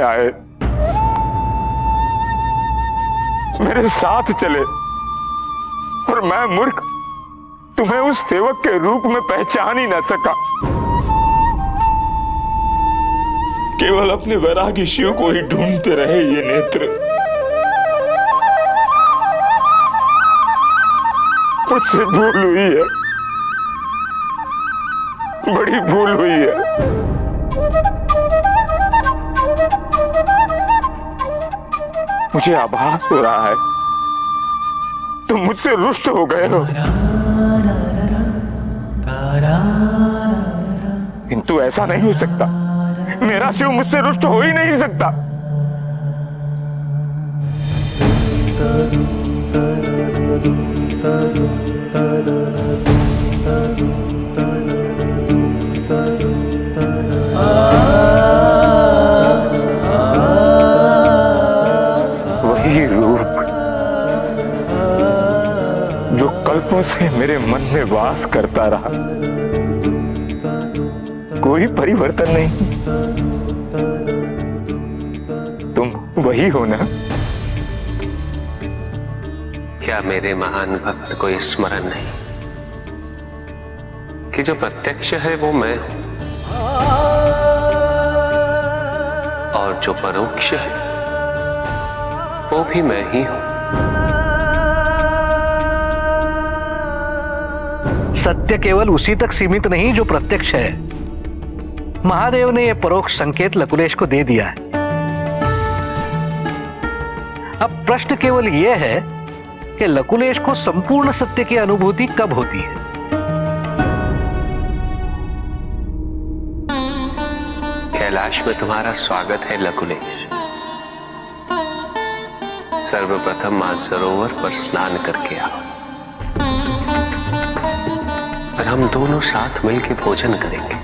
आए, मेरे साथ चले, और मैं मूर्ख तुम्हें उस सेवक के रूप में पहचान ही न सका। केवल अपने वैरागी शिव को ही ढूंढते रहे ये नेत्र। मुझसे भूल हुई है, बड़ी भूल हुई है। मुझे आभास हो रहा है तुम मुझसे रुष्ट हो गए हो, किंतु ऐसा नहीं हो सकता। मेरा शिव मुझसे रुष्ट हो ही नहीं सकता। वही रूप जो कल्पों से मेरे मन में वास करता रहा, कोई परिवर्तन नहीं। तुम वही हो ना? क्या मेरे महान भक्त को स्मरण नहीं कि जो प्रत्यक्ष है वो मैं हूं, और जो परोक्ष है वो भी मैं ही हूं। सत्य केवल उसी तक सीमित नहीं जो प्रत्यक्ष है। महादेव ने यह परोक्ष संकेत लकुलेश को दे दिया है। अब प्रश्न केवल यह है कि लकुलेश को संपूर्ण सत्य की अनुभूति कब होती है। कैलाश में तुम्हारा स्वागत है लकुलेश। सर्वप्रथम मानसरोवर पर स्नान करके आओ, और हम दोनों साथ मिलकर भोजन करेंगे।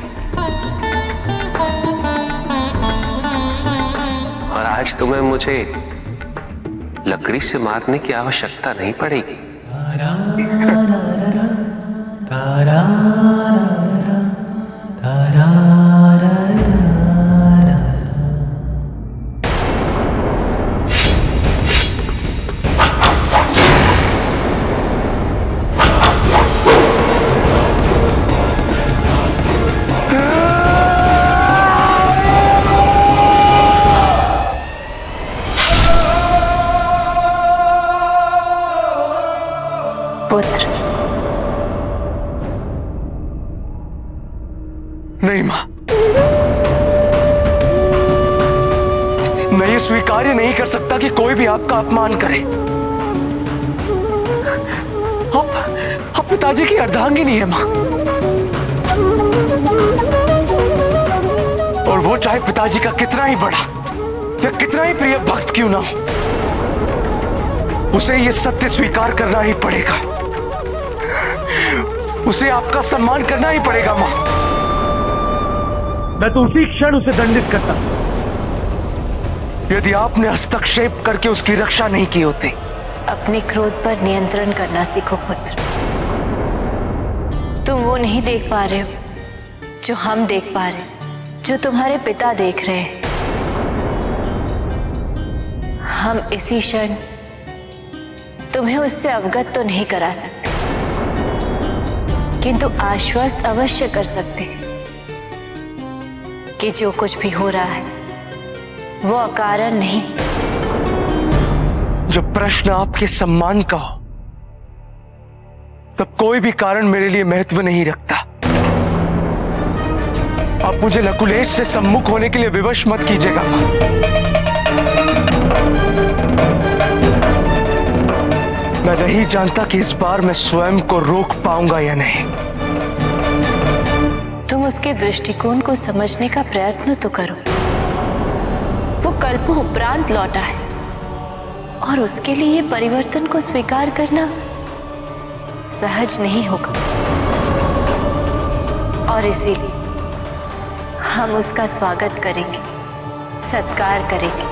और आज तुम्हें मुझे लकड़ी से मारने की आवश्यकता नहीं पड़ेगी। पुत्र, नहीं मां, मैं ये स्वीकार्य नहीं कर सकता कि कोई भी आपका अपमान करे। आप पिताजी की अर्धांगिनी है मां, और वो चाहे पिताजी का कितना ही बड़ा या कितना ही प्रिय भक्त क्यों ना हो, उसे ये सत्य स्वीकार करना ही पड़ेगा। उसे आपका सम्मान करना ही पड़ेगा मां। मैं तो उसी क्षण उसे दंडित करता यदि आपने हस्तक्षेप करके उसकी रक्षा नहीं की होती। अपने क्रोध पर नियंत्रण करना सीखो पुत्र। तुम वो नहीं देख पा रहे हो जो हम देख पा रहे, जो तुम्हारे पिता देख रहे हैं। हम इसी क्षण तुम्हें उससे अवगत तो नहीं करा सकते, किंतु आश्वस्त अवश्य कर सकते हैं कि जो कुछ भी हो रहा है वो अकारण नहीं। जब प्रश्न आपके सम्मान का हो तब कोई भी कारण मेरे लिए महत्व नहीं रखता। आप मुझे लकुलेश से सम्मुख होने के लिए विवश मत कीजिएगा मां। मैं नहीं जानता कि इस बार मैं स्वयं को रोक पाऊंगा या नहीं। तुम उसके दृष्टिकोण को समझने का प्रयत्न तो करो। वो कल्पों उपरांत लौटा है और उसके लिए परिवर्तन को स्वीकार करना सहज नहीं होगा, और इसीलिए हम उसका स्वागत करेंगे, सत्कार करेंगे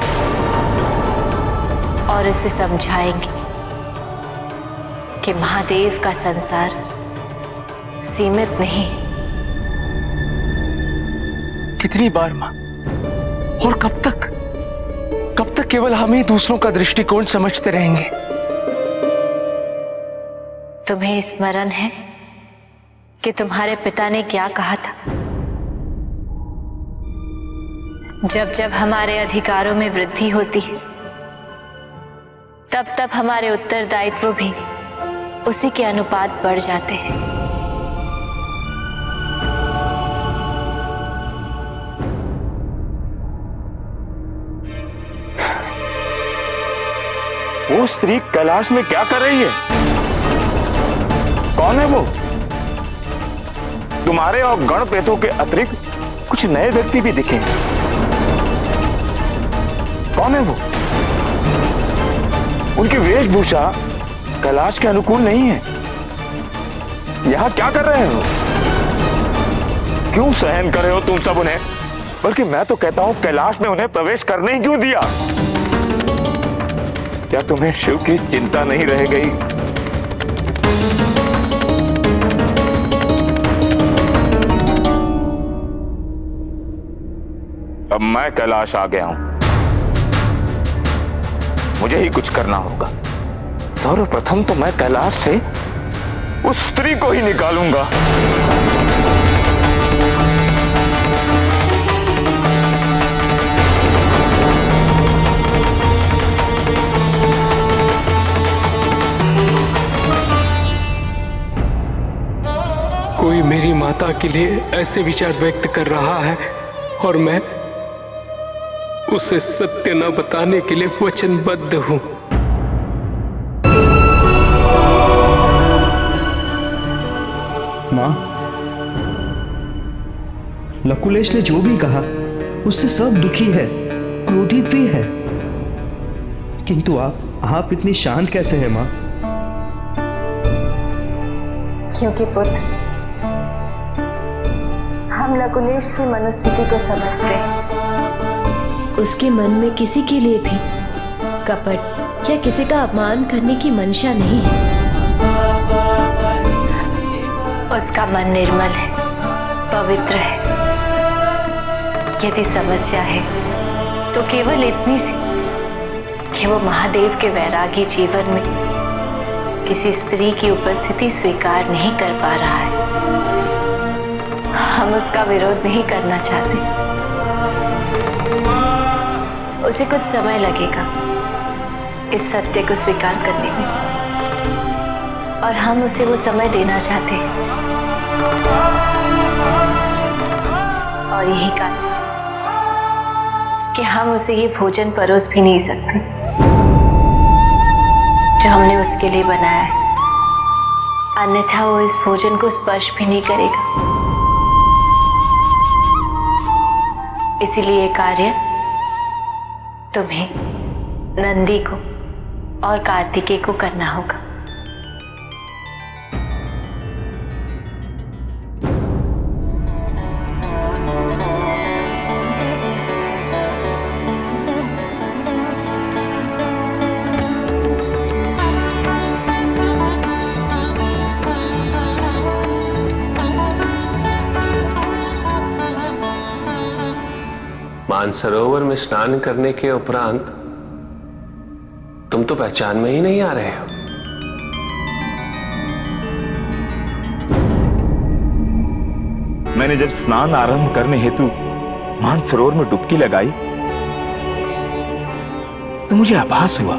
और उसे समझाएंगे कि महादेव का संसार सीमित नहीं। कितनी बार मां, और कब तक? कब तक केवल हम ही दूसरों का दृष्टिकोण समझते रहेंगे? तुम्हें स्मरण है कि तुम्हारे पिता ने क्या कहा था? जब जब हमारे अधिकारों में वृद्धि होती है, तब तब हमारे उत्तरदायित्व भी उसी के अनुपात बढ़ जाते हैं। वो स्त्री कैलाश में क्या कर रही है? कौन है वो? तुम्हारे और गण प्रेतों के अतिरिक्त कुछ नए व्यक्ति भी दिखे। कौन है वो? उनकी वेशभूषा कैलाश के अनुकूल नहीं है। यहां क्या कर रहे हो? क्यों सहन कर रहे हो तुम सब उन्हें? बल्कि मैं तो कहता हूं कैलाश में उन्हें प्रवेश करने ही क्यों दिया? क्या तुम्हें शिव की चिंता नहीं रह गई? अब मैं कैलाश आ गया हूं, मुझे ही कुछ करना होगा। सर्वप्रथम तो मैं कैलाश से उस स्त्री को ही निकालूंगा। कोई मेरी माता के लिए ऐसे विचार व्यक्त कर रहा है और मैं उसे सत्य न बताने के लिए वचनबद्ध हूं। मां, लकुलेश ने जो भी कहा उससे सब दुखी है, क्रोधित भी है। किंतु आप इतनी शांत कैसे हैं मां? क्योंकि पुत्र, हम लकुलेश की मनोस्थिति को समझते हैं। उसके मन में किसी के लिए भी कपट या किसी का अपमान करने की मंशा नहीं है। उसका मन निर्मल है, पवित्र है। यदि समस्या है तो केवल इतनी सी कि वो महादेव के वैरागी जीवन में किसी स्त्री की उपस्थिति स्वीकार नहीं कर पा रहा है। हम उसका विरोध नहीं करना चाहते। उसे कुछ समय लगेगा इस सत्य को स्वीकार करने में, और हम उसे वो समय देना चाहते हैं। और यही कारण कि हम उसे ये भोजन परोस भी नहीं सकते जो हमने उसके लिए बनाया है, अन्यथा वो इस भोजन को स्पर्श भी नहीं करेगा। इसीलिए कार्य तुम्हें, नंदी को और कार्तिकेय को करना होगा। मानसरोवर में स्नान करने के उपरांत तुम तो पहचान में ही नहीं आ रहे हो। मैंने जब स्नान आरंभ करने हेतु मानसरोवर में डुबकी लगाई तो मुझे आभास हुआ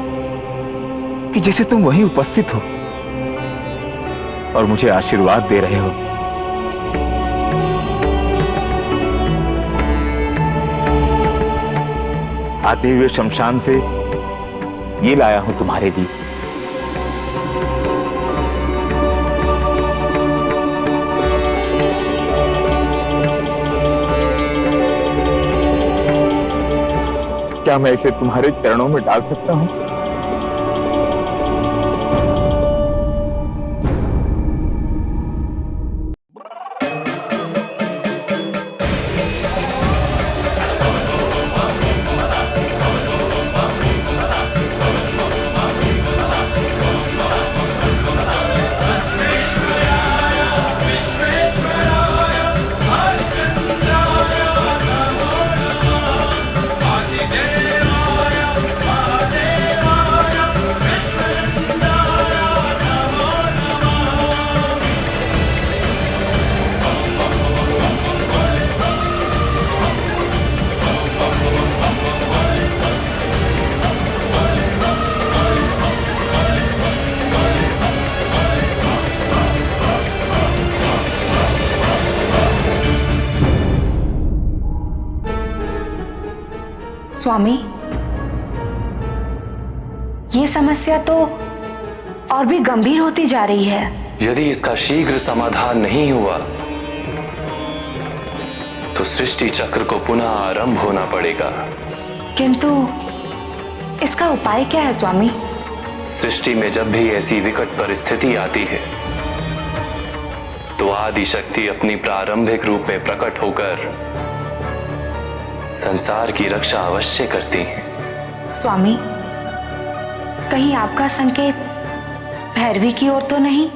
कि जैसे तुम वहीं उपस्थित हो और मुझे आशीर्वाद दे रहे हो। आते हुए शमशान से ये लाया हूं तुम्हारे लिए। क्या मैं इसे तुम्हारे चरणों में डाल सकता हूं? स्वामी, ये समस्या तो और भी गंभीर होती जा रही है। यदि इसका शीघ्र समाधान नहीं हुआ तो सृष्टि चक्र को पुनः आरंभ होना पड़ेगा। किंतु इसका उपाय क्या है स्वामी? सृष्टि में जब भी ऐसी विकट परिस्थिति आती है तो आदि शक्ति अपनी प्रारंभिक रूप में प्रकट होकर संसार की रक्षा अवश्य करती है। स्वामी, कहीं आपका संकेत भैरवी की ओर तो नहीं?